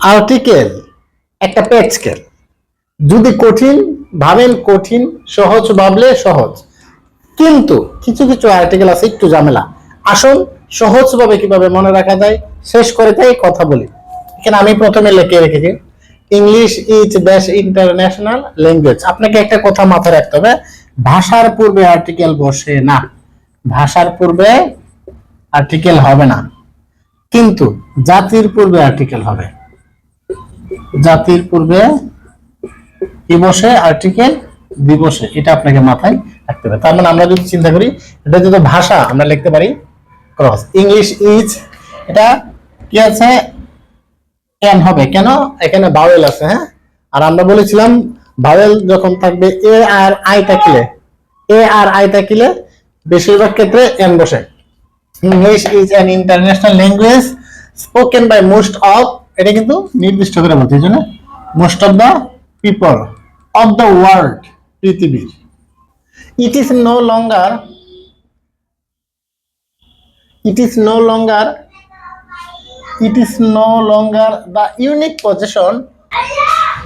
Article একটা পেট scale. যদি কঠিন ভাবেন কঠিন, সহজ ভাবলে সহজ, কিন্তু কিছু কিছু আর্টিকেল আছে একটু ঝামেলা। আসুন সহজভাবে কিভাবে মনে রাখা যায় শেষ করে তাই কথা বলি। এখানে আমি প্রথমে লিখে রেখেছি English is best international language. আপনাকে একটা কথা মাথায় রাখতে হবে, ভাষার পূর্বে আর্টিকেল বসে না, ভাষার পূর্বে আর্টিকেল হবে না, কিন্তু জাতির পূর্বে আর্টিকেল হবে। জাতির পূর্বে কি বসে? আর্টিকেল দিবসে। এটা আপনাকে মাথায় রাখতে হবে। তার মানে আমরা যদি চিন্তা করি এটা যদি ভাষা, আমরা লিখতে পারি ক্রস ইংলিশ ইজ, এটা কি আছে? এন হবে কেন? এখানে ভাওয়েল আছে। হ্যাঁ, আর আমরা বলেছিলাম ভাওয়েল যখন থাকবে এ আর আই থাকলে, এ আর আই থাকলে বেশিরভাগ ক্ষেত্রে এন বসে। English is an international language spoken by most of, এটা কিন্তু নির্দিষ্ট করে বলতে, এই জন্য most of the people of the world, পৃথিবীর। It is no longer, it is no longer it is no longer the unique possession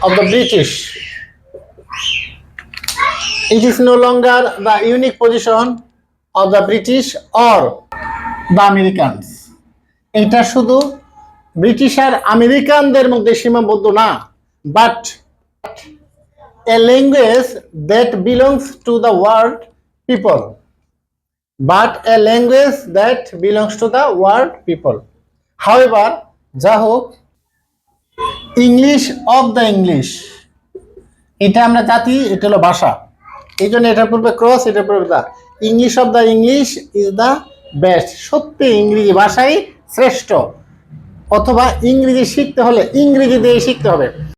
of the British. It is no longer the unique position of the British or the Americans. এটা শুধু British আর আমেরিকানদের মধ্যে সীমাবদ্ধ না, but a language that belongs to the world people, but a language that belongs to the world people. However, যা হোক, English of the English, এটা আমরা জাতি, এটা হলো ভাষা, এই জন্য এটার পূর্বে ক্রস, এটার পূর্বে দা। English of the English is the best. সত্যি ইংরেজি ভাষাই শ্রেষ্ঠ, অথবা ইংরেজি শিখতে হলে ইংরেজি দিয়ে শিখতে হবে।